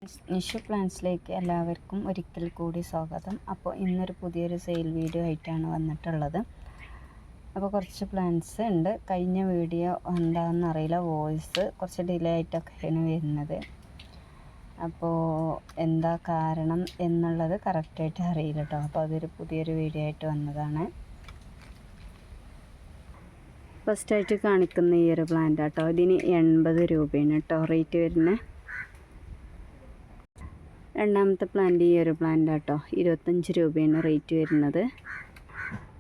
നിഷു പ്ലാന്റ്സിലേക്ക് എല്ലാവർക്കും ഒരിക്കൽ കൂടി സ്വാഗതം. അപ്പോൾ ഇന്നൊരു പുതിയൊരു സെയിൽ വീഡിയോ ആയിട്ടാണ് വന്നിട്ടുള്ളത്. അപ്പോൾ കുറച്ച് പ്ലാന്റ്സ് ഉണ്ട്. കഴിഞ്ഞ വീഡിയോ എന്താണെന്ന് അറിയില്ല, വോയിസ് കുറച്ച് ഡിലേ ആയിട്ടൊക്കെയാണ് വരുന്നത്. അപ്പോൾ എന്താ കാരണം എന്നുള്ളത് കറക്റ്റായിട്ട് അറിയില്ല കേട്ടോ. അപ്പോൾ അതൊരു പുതിയൊരു വീഡിയോ ആയിട്ട് വന്നതാണ്. ഫസ്റ്റായിട്ട് കാണിക്കുന്ന ഈ ഒരു പ്ലാന്റ് കേട്ടോ, ഇതിന് 80 രൂപയാണ് കേട്ടോ റേറ്റ് വരുന്നത്. രണ്ടാമത്തെ പ്ലാന്റ് ഈ ഒരു പ്ലാന്റ് കേട്ടോ, 25 രൂപയാണ് റേറ്റ് വരുന്നത്.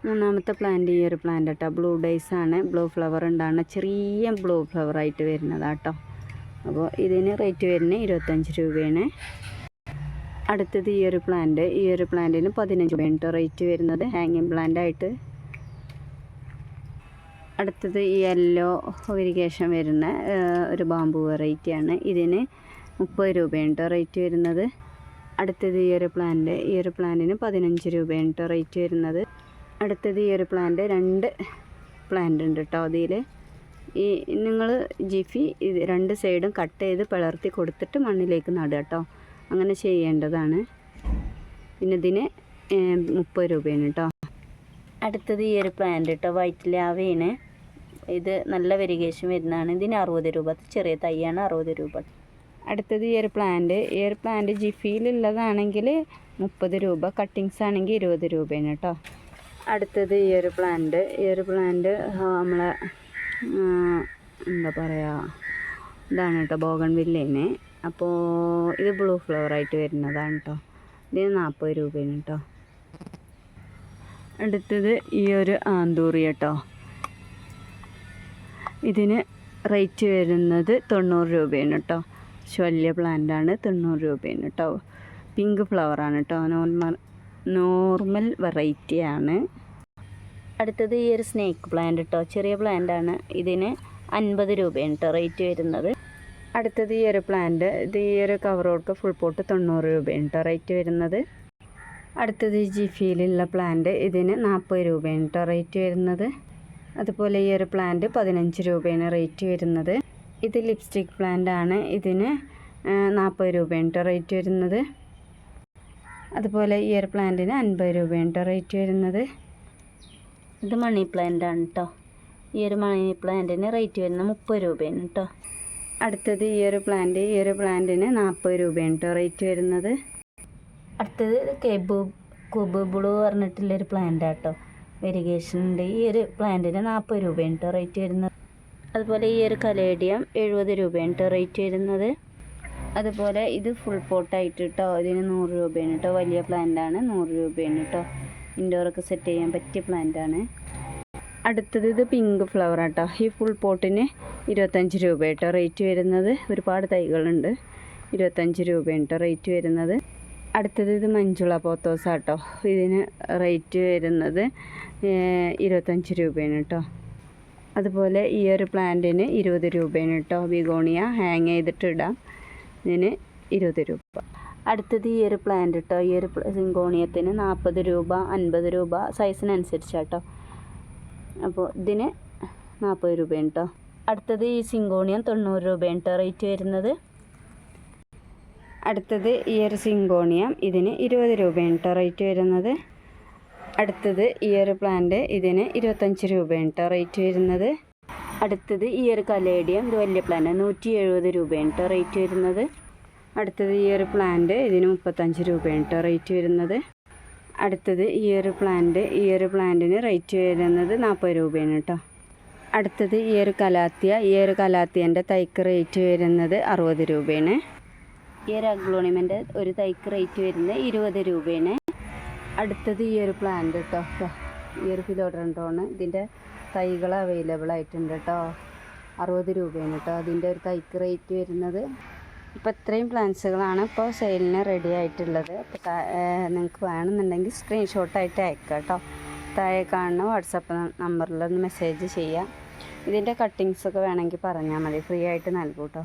മൂന്നാമത്തെ പ്ലാന്റ് ഈ ഒരു പ്ലാന്റ് കേട്ടോ, ബ്ലൂ ഡേയ്സ് ആണ്, ബ്ലൂ ഫ്ലവർ ഉണ്ടാകുന്ന ചെറിയ ബ്ലൂ ഫ്ലവർ ആയിട്ട് വരുന്നതാട്ടോ. അപ്പോൾ ഇതിന് റേറ്റ് വരുന്നത് 25 രൂപയാണ്. അടുത്തത് ഈ ഒരു പ്ലാന്റിന് 15 രൂപയാണ് റേറ്റ് വരുന്നത്, ഹാങ്ങിങ് പ്ലാന്റ് ആയിട്ട്. അടുത്തത് ഈ യെല്ലോ ഇറിഗേഷൻ വരുന്ന ഒരു ബാമ്പു വെറൈറ്റിയാണ്. ഇതിന് 30 രൂപയാണ് റേറ്റ് വരുന്നത്. അടുത്തത് ഈ ഒരു പ്ലാന്റിന് 15 രൂപയാണ് റേറ്റ് വരുന്നത്. അടുത്തത് ഈ ഒരു പ്ലാന്റ്, 2 പ്ലാന്റ് ഉണ്ട് കേട്ടോ. അതിൽ ഈ നിങ്ങൾ ജിഫി ഇത് 2 സൈഡും കട്ട് ചെയ്ത് പിളർത്തി കൊടുത്തിട്ട് മണ്ണിലേക്ക് നടുക കേട്ടോ. അങ്ങനെ ചെയ്യേണ്ടതാണ്. പിന്നെ ഇതിന് 30 രൂപയാണ് കേട്ടോ. അടുത്തത് ഈ ഒരു പ്ലാന്റ് കേട്ടോ, വൈറ്റ് ലാവയാണ്. ഇത് നല്ല വെരിഗേഷൻ വരുന്നതാണ്. ഇതിന് 60 രൂപ, ചെറിയ തൈയാണ്, 60 രൂപ. അടുത്തത് ഈ ഒരു പ്ലാന്റ് ജിഫിയിലുള്ളതാണെങ്കിൽ 30 രൂപ, കട്ടിങ്സ് ആണെങ്കിൽ 20 രൂപയാണ് കേട്ടോ. അടുത്തത് ഈ ഒരു പ്ലാന്റ് നമ്മളെ എന്താ പറയുക, ഇതാണ് കേട്ടോ, ബോഗൺവില്ലേന്. അപ്പോൾ ഇത് ബ്ലൂ ഫ്ലവർ ആയിട്ട് വരുന്നതാണ് കേട്ടോ. ഇതിന് 40 രൂപയാണ് കേട്ടോ. അടുത്തത് ഈ ഒരു ആന്തൂറി കേട്ടോ, ഇതിന് റേറ്റ് വരുന്നത് 90 രൂപയാണ് കേട്ടോ. വലിയ പ്ലാന്റാണ്, 90 രൂപയാണ് കേട്ടോ. പിങ്ക് ഫ്ലവറാണ് കേട്ടോ, നോർമൽ വെറൈറ്റിയാണ്. അടുത്തത് ഈ ഒരു സ്നേക്ക് പ്ലാന്റ് കേട്ടോ, ചെറിയ പ്ലാന്റാണ്. ഇതിന് 50 രൂപയാണ് കേട്ടോ റേറ്റ് വരുന്നത്. അടുത്തത് ഈ ഒരു പ്ലാന്റ്, ഇത് ഈ ഒരു കവറോട്ട് ഫുൾ പോട്ട് 90 രൂപയാണ് കേട്ടോ റേറ്റ് വരുന്നത്. അടുത്തത് ഈ ജിഫിയിലുള്ള പ്ലാന്റ്, ഇതിന് 40 രൂപയാണ് കേട്ടോ റേറ്റ് വരുന്നത്. അതുപോലെ ഈ ഒരു പ്ലാന്റ് 15 രൂപയാണ് റേറ്റ് വരുന്നത്. ഇത് ലിപ്സ്റ്റിക് പ്ലാന്റ് ആണ്. ഇതിന് 40 രൂപയാണ് റേറ്റ് വരുന്നത്. അതുപോലെ ഈ ഒരു പ്ലാന്റിന് 50 രൂപയാണ് റേറ്റ് വരുന്നത്. ഇത് മണി പ്ലാന്റ് ആണ് കേട്ടോ. ഈ ഒരു മണി പ്ലാന്റിന് റേറ്റ് വരുന്നത് 30 രൂപയാണ് കേട്ടോ. അടുത്തത് ഈ ഒരു പ്ലാന്റിന് 40 രൂപയാണ് റേറ്റ് വരുന്നത്. അടുത്തത് കുബ് ബ്ലൂ പറഞ്ഞിട്ടുള്ളൊരു പ്ലാന്റ് ആട്ടോ, വെരിഗേഷൻ ഉണ്ട്. ഈ ഒരു പ്ലാന്റിന് 40 രൂപയാണ് റേറ്റ് വരുന്നത്. അതുപോലെ ഈ ഒരു കലേഡിയം 70 രൂപയാണ് റേറ്റ് വരുന്നത്. അതുപോലെ ഇത് ഫുൾ പോട്ടായിട്ട് കേട്ടോ, ഇതിന് 100 രൂപയാണ് കേട്ടോ. വലിയ പ്ലാന്റാണ്, 100 രൂപയാണ് കേട്ടോ. ഇൻഡോറൊക്കെ സെറ്റ് ചെയ്യാൻ പറ്റിയ പ്ലാന്റാണ്. അടുത്തത് ഇത് പിങ്ക് ഫ്ലവർ ആട്ടോ. ഈ ഫുൾ പോട്ടിന് 25 രൂപ കേട്ടോ റേറ്റ് വരുന്നത്. ഒരുപാട് തൈകളുണ്ട്, 25 രൂപയാണ് റേറ്റ് വരുന്നത്. അടുത്തത് ഇത് മഞ്ജുള പോത്തോസ് ആട്ടോ. ഇതിന് റേറ്റ് വരുന്നത് 25 രൂപയാണ് കേട്ടോ. അതുപോലെ ഈ ഒരു പ്ലാന്റിന് 20 രൂപയാണ് കേട്ടോ. ബിഗോണിയ ഹാങ് ചെയ്തിട്ട് ഇടാം, ഇതിന് 20 രൂപ. അടുത്തത് ഈ ഒരു പ്ലാന്റ് കേട്ടോ, ഈ ഒരു സിങ്കോണിയത്തിന് 40 രൂപ, 50 രൂപ സൈസിനനുസരിച്ചാട്ടോ. അപ്പോൾ ഇതിന് 40 രൂപയാണ് കേട്ടോ. അടുത്തത് ഈ സിങ്കോണിയം 90 രൂപയാണ് കേട്ടോ റേറ്റ് വരുന്നത്. അടുത്തത് ഈ ഒരു സിങ്കോണിയം, ഇതിന് 20 രൂപയാണ് കേട്ടോ റേറ്റ് വരുന്നത്. അടുത്തത് ഈ ഒരു പ്ലാന്റ്, ഇതിന് 25 രൂപയാണ് കേട്ടോ റേറ്റ് വരുന്നത്. അടുത്തത് ഈ ഒരു കലേഡിയം, ഇത് വലിയ പ്ലാന്റ്, 170 രൂപയാണ് കേട്ടോ റേറ്റ് വരുന്നത്. അടുത്തത് ഈ ഒരു പ്ലാന്റ്, ഇതിന് 35 രൂപയാണ് കേട്ടോ റേറ്റ് വരുന്നത്. അടുത്തത് ഈ ഒരു പ്ലാന്റിന് റേറ്റ് വരുന്നത് 40 രൂപയാണ് കേട്ടോ. അടുത്തത് ഈ ഒരു കലാത്തിയൻ്റെ തൈക്ക് റേറ്റ് വരുന്നത് 60 രൂപയാണ്. ഈ ഒരു അഗ്ലോണിമൻ്റെ ഒരു തൈക്ക് റേറ്റ് വരുന്നത് 20 രൂപയാണ്. അടുത്തത് ഈ ഒരു പ്ലാന്റ് കേട്ടോ, ഈ ഒരു ഫിലോഡ്രൻഡ്രോണ്, ഇതിൻ്റെ തൈകൾ അവൈലബിൾ ആയിട്ടുണ്ട് കേട്ടോ. 60 രൂപയാണ് കേട്ടോ അതിൻ്റെ ഒരു തൈക്ക് റേറ്റ് വരുന്നത്. ഇപ്പോൾ ഇത്രയും പ്ലാന്റ്സുകളാണ് ഇപ്പോൾ സെയിലിന് റെഡി ആയിട്ടുള്ളത്. അപ്പോൾ നിങ്ങൾക്ക് വേണമെന്നുണ്ടെങ്കിൽ സ്ക്രീൻഷോട്ടായിട്ട് അയക്കുക കേട്ടോ. താഴെ കാണുന്ന വാട്സപ്പ് നമ്പറിലൊന്ന് മെസ്സേജ് ചെയ്യാം. ഇതിൻ്റെ കട്ടിങ്സൊക്കെ വേണമെങ്കിൽ പറഞ്ഞാൽ മതി, ഫ്രീ ആയിട്ട് നൽകും കേട്ടോ.